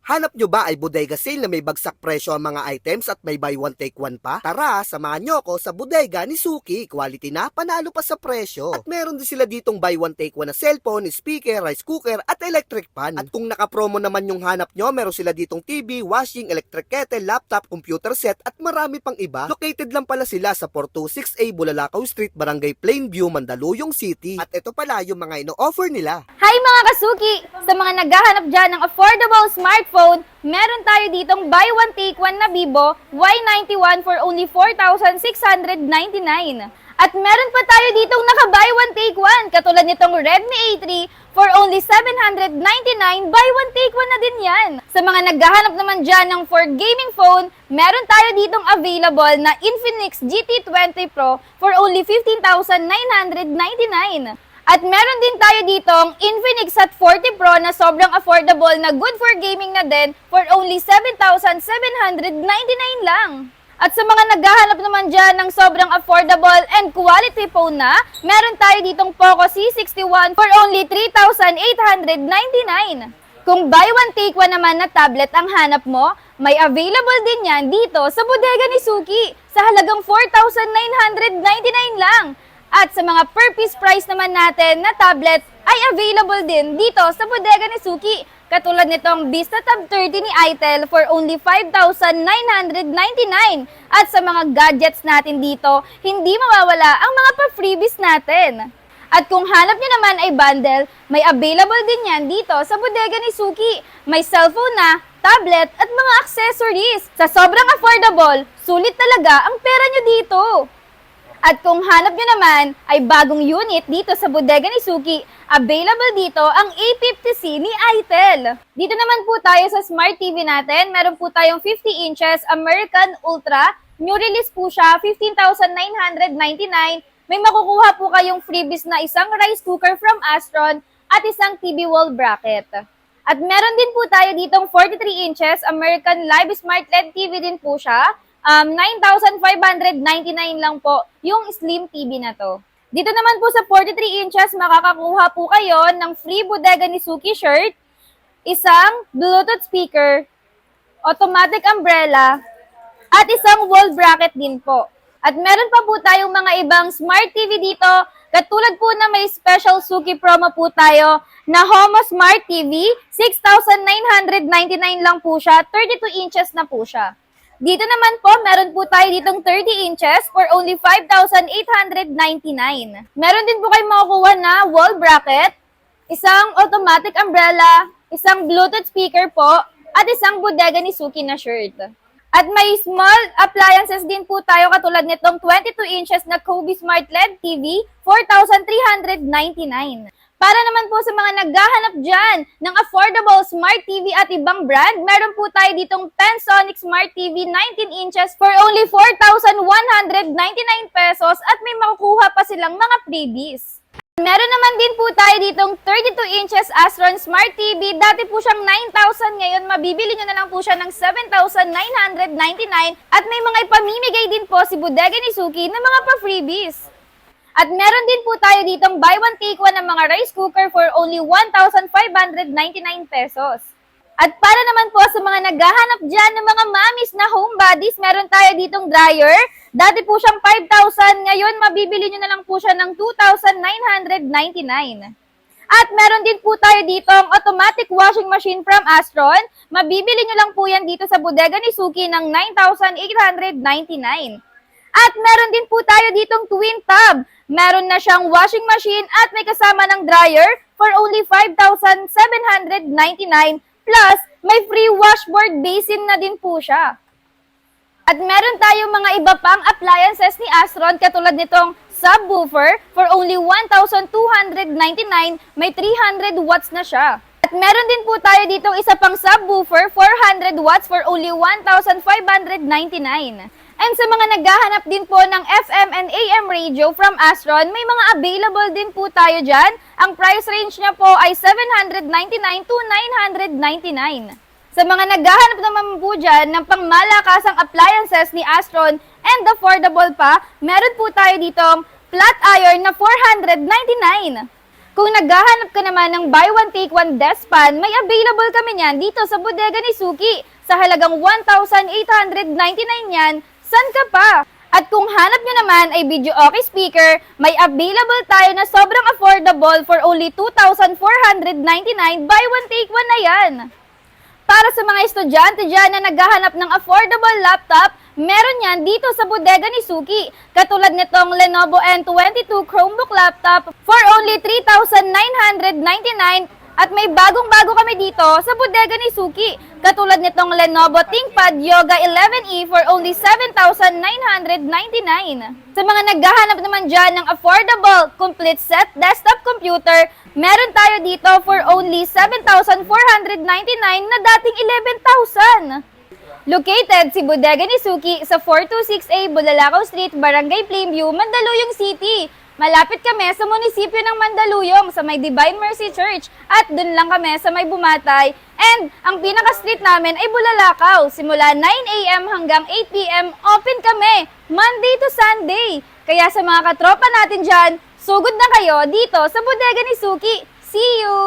Hanap nyo ba ay bodega sale na may bagsak presyo ang mga items at may buy one take one pa? Tara, samahan nyo ako sa bodega ni Suki. Quality na, panalo pa sa presyo. At meron din sila ditong buy one take one na cellphone, speaker, rice cooker at electric pan. At kung nakapromo naman yung hanap nyo, meron sila ditong TV, washing, electric kettle, laptop, computer set at marami pang iba. Located lang pala sila sa 426A Bulalakaw Street, Barangay Plainview, Mandaluyong City. At ito pala yung mga ino-offer nila. Hi mga kasuki! Sa mga naghahanap dyan ng affordable smartphone, meron tayo ditong buy one take one na Vivo Y91 for only 4,699. At meron pa tayo ditong naka-buy one take one, katulad nitong Redmi A3 for only 799, buy one take one na din yan. Sa mga naghahanap naman dyan ng for gaming phone, meron tayo ditong available na Infinix GT20 Pro for only 15,999. At meron din tayo ditong Infinix Hot 40 Pro na sobrang affordable na good for gaming na din for only 7,799 lang. At sa mga naghahanap naman dyan ng sobrang affordable and quality phone na, meron tayo ditong Poco C61 for only 3,899. Kung buy one take one naman na tablet ang hanap mo, may available din yan dito sa bodega ni Suki sa halagang 4,999 lang. At sa mga per piece price naman natin na tablet ay available din dito sa bodega ni Suki. Katulad nitong Vista Tab 30 ni Itel for only 5,999. At sa mga gadgets natin dito, hindi mawawala ang mga pa-freebies natin. At kung hanap nyo naman ay bundle, may available din yan dito sa bodega ni Suki. May cellphone na, tablet at mga accessories. Sa sobrang affordable, sulit talaga ang pera nyo dito. At kung hanap nyo naman ay bagong unit dito sa bodega ni Suki, available dito ang A50C ni Itel. Dito naman po tayo sa Smart TV natin. Meron po tayong 50 inches American Ultra. New release po siya, 15,999. May makukuha po kayong freebies na isang rice cooker from Astron at isang TV wall bracket. At meron din po tayo ditong 43 inches American Live Smart LED TV din po siya. 9,599 lang po yung slim TV na to. Dito naman po sa 43 inches, makakakuha po kayo ng free bodega ni Suki shirt, isang Bluetooth speaker, automatic umbrella, at isang wall bracket din po. At meron pa po tayong mga ibang smart TV dito, katulad po na may special Suki promo po tayo na Homo Smart TV, 6,999 lang po siya, 32 inches na po siya. Dito naman po, meron po tayo ditong 30 inches for only 5,899. Meron din po kayong makukuha na wall bracket, isang automatic umbrella, isang Bluetooth speaker po, at isang bodega ni Suki na shirt. At may small appliances din po tayo katulad nitong 22 inches na Kobe Smart LED TV, 4,399. Para naman po sa mga naghahanap dyan ng affordable Smart TV at ibang brand, meron po tayo ditong Pensonic Smart TV 19 inches for only 4,199 pesos at may makukuha pa silang mga freebies. Meron naman din po tayo ditong 32 inches Astron Smart TV. Dati po siyang 9,000, ngayon mabibili nyo na lang po siya ng 7,999 at may mga ipamimigay din po si bodega ni Suki na mga pa-freebies. At meron din po tayo ditong buy one take one ng mga rice cooker for only 1,599 pesos. At para naman po sa mga naghahanap dyan ng mga mamis na home bodies, meron tayo ditong dryer. Dati po siyang 5,000, ngayon mabibili nyo na lang po siya ng 2,999. At meron din po tayo ditong automatic washing machine from Astron. Mabibili nyo lang po yan dito sa bodega ni Suki ng 9,899. At meron din po tayo ditong twin tub. Meron na siyang washing machine at may kasama ng dryer for only 5,799 plus may free washboard basin na din po siya. At meron tayong mga iba pang appliances ni Astron katulad nitong subwoofer for only 1,299, may 300 watts na siya. At meron din po tayo ditong isa pang subwoofer, 400 watts for only 1,599. And sa mga naghahanap din po ng FM and AM radio from Astron, may mga available din po tayo dyan. Ang price range niya po ay 799 to 999. Sa mga naghahanap naman po dyan ng pangmalakasang appliances ni Astron and affordable pa, meron po tayo ditong flat iron na 499. Kung naghahanap ka naman ng buy one take one dustpan, may available kami niyan dito sa bodega ni Suki. Sa halagang 1,899 yan, san ka pa? At kung hanap nyo naman ay video okay speaker, may available tayo na sobrang affordable for only 2,499, buy one take one na yan. Para sa mga estudyante dyan na naghahanap ng affordable laptop, meron yan dito sa bodega ni Suki. Katulad nitong Lenovo N22 Chromebook laptop for only 3,999 at may bagong-bago kami dito sa bodega ni Suki. Katulad nitong Lenovo ThinkPad Yoga 11E for only 7,999. Sa mga naghahanap naman dyan ng affordable, complete set desktop computer, meron tayo dito for only 7,499 na dating 11,000. Located si Bodega ni Suki sa 426A Bulalakaw Street, Barangay Plainview, Mandaluyong City. Malapit kami sa munisipyo ng Mandaluyong sa may Divine Mercy Church at dun lang kami sa may Bumatay. And ang pinaka-street namin ay Bulalakaw. Simula 9 a.m. hanggang 8 p.m. open kami, Monday to Sunday. Kaya sa mga katropa natin dyan, sugod na kayo dito sa Bodega ni Suki. See you!